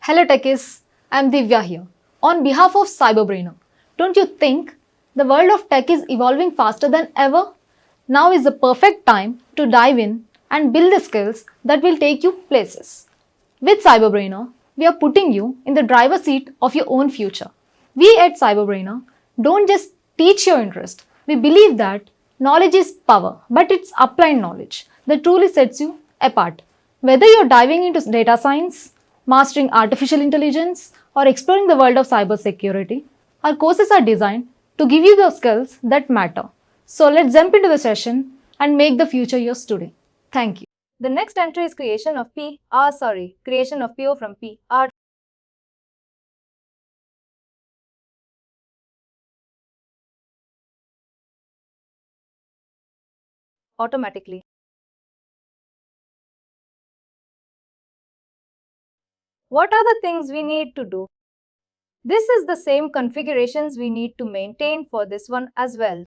Hello techies, I'm Divya here. On behalf of CyberBrainer, don't you think the world of tech is evolving faster than ever? Now is the perfect time to dive in and build the skills that will take you places. With CyberBrainer, we are putting you in the driver's seat of your own future. We at CyberBrainer don't just teach your interest. We believe that knowledge is power, but it's applied knowledge that truly sets you apart. Whether you're diving into data science, mastering artificial intelligence, or exploring the world of cybersecurity, our courses are designed to give you the skills that matter. So let's jump into the session and make the future yours today. Thank you. The next entry is creation of creation of PO from PR. Automatically. What are the things we need to do? This is the same configurations we need to maintain for this one as well.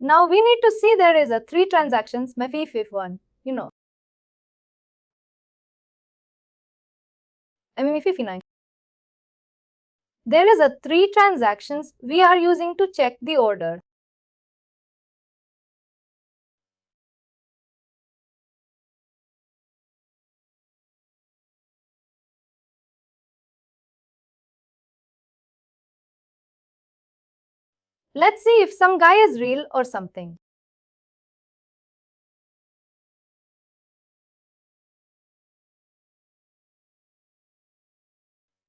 Now we need to see there is a 3 transactions, MEFIF one, MEFIF9. There is a 3 transactions we are using to check the order. Let's see if some guy is real or something.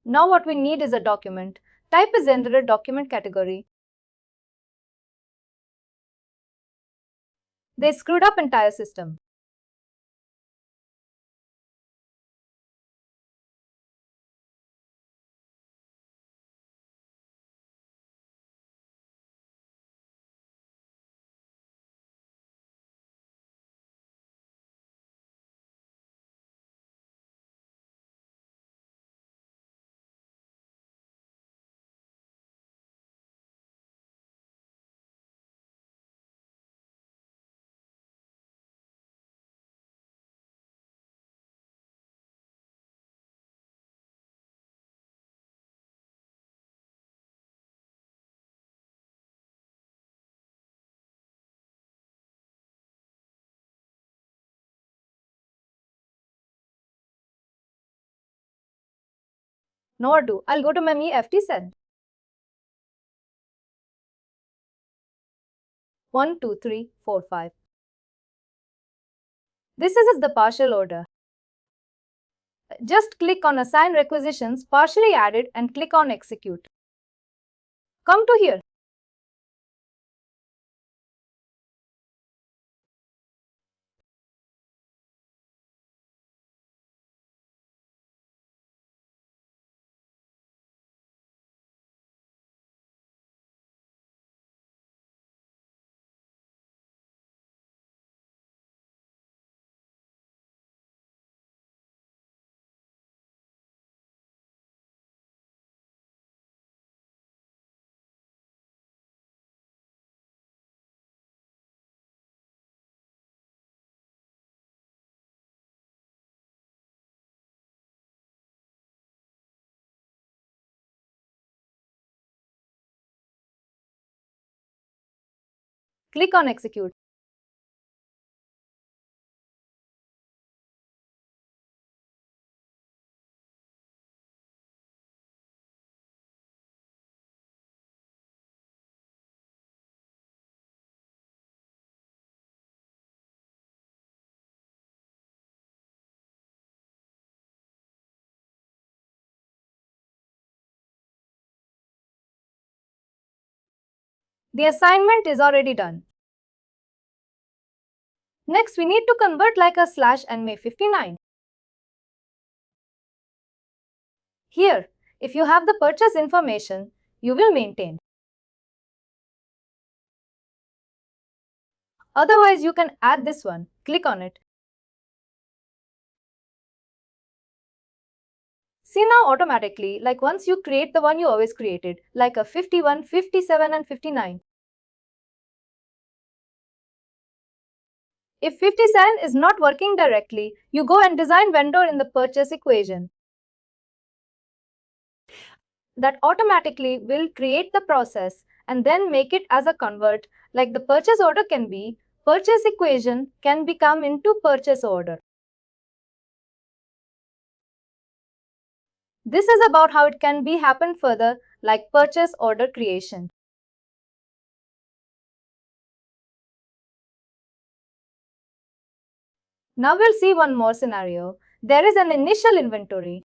Now what we need is a document. Type is under a document category. They screwed up entire system. Now what do? I'll go to my MEFT cell. 1, 2, 3, 4, 5. This is the partial order. Just click on Assign Requisitions partially added and click on Execute. Come to here. Click on Execute. The assignment is already done. Next, we need to convert like a slash and make 59. Here, if you have the purchase information, you will maintain. Otherwise, you can add this one. Click on it. See now automatically, like once you create the one you always created, like a 51, 57 and 59. If 57 is not working directly, you go and design vendor in the purchase equation. That automatically will create the process and then make it as a convert, like the purchase order can be, purchase equation can become into purchase order. This is about how it can be happen further, like purchase order creation. Now we'll see one more scenario. There is an initial inventory.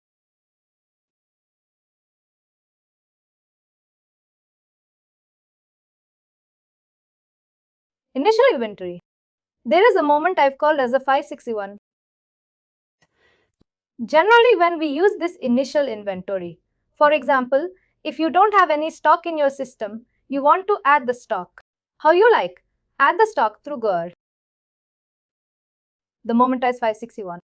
Initial inventory. There is a moment I've called as a 561. Generally, when we use this initial inventory, for example, if you don't have any stock in your system, you want to add the stock. How you like? Add the stock through GUR. The moment is 561.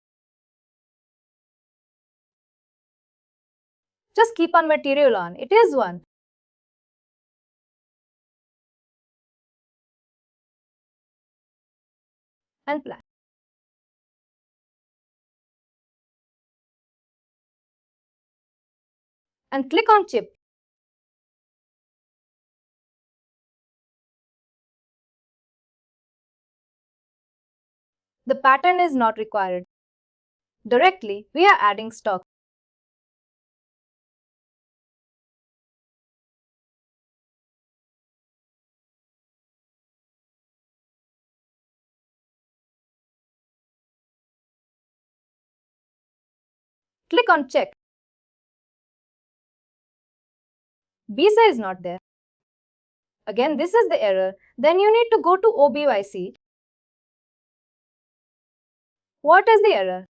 Just keep on material on. It is one. And plan. And click on chip. The pattern is not required. Directly, we are adding stock. Click on check. BSA is not there. Again, this is the error. Then you need to go to OBYC. What is the error?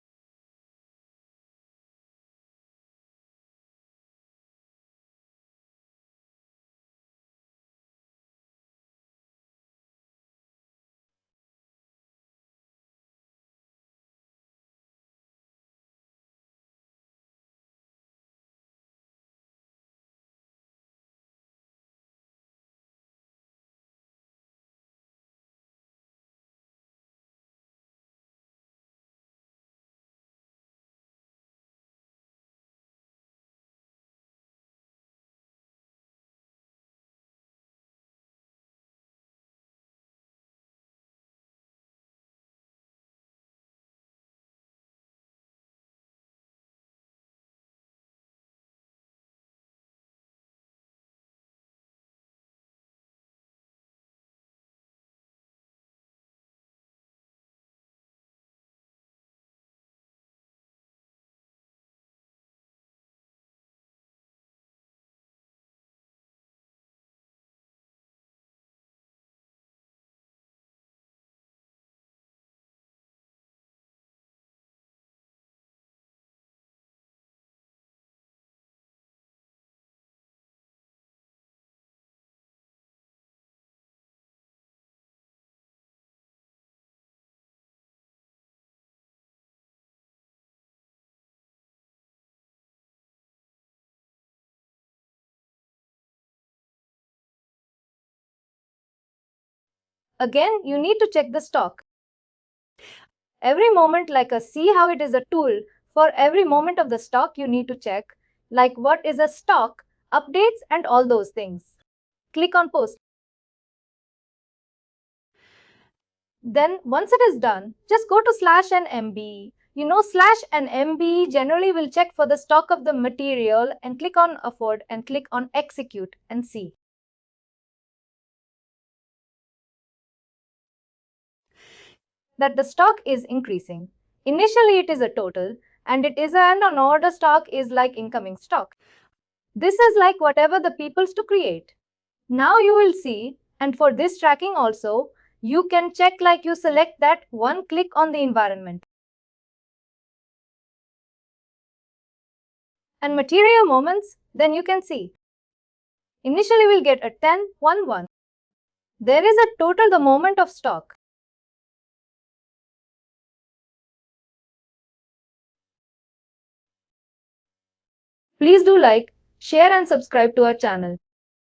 Again, you need to check the stock. Every moment, like a see how it is a tool. For every moment of the stock, you need to check, like what is a stock, updates, and all those things. Click on post. Then, once it is done, just go to /NMB. You know, /NMB generally will check for the stock of the material and click on afford and click on execute and see. That the stock is increasing. Initially, it is a total and it is an order stock is like incoming stock. This is like whatever the people's to create. Now you will see, and for this tracking also, you can check like you select that one click on the environment. And material moments, then you can see. Initially we'll get a 10, 1, 1. There is a total the moment of stock. Please do like, share and subscribe to our channel.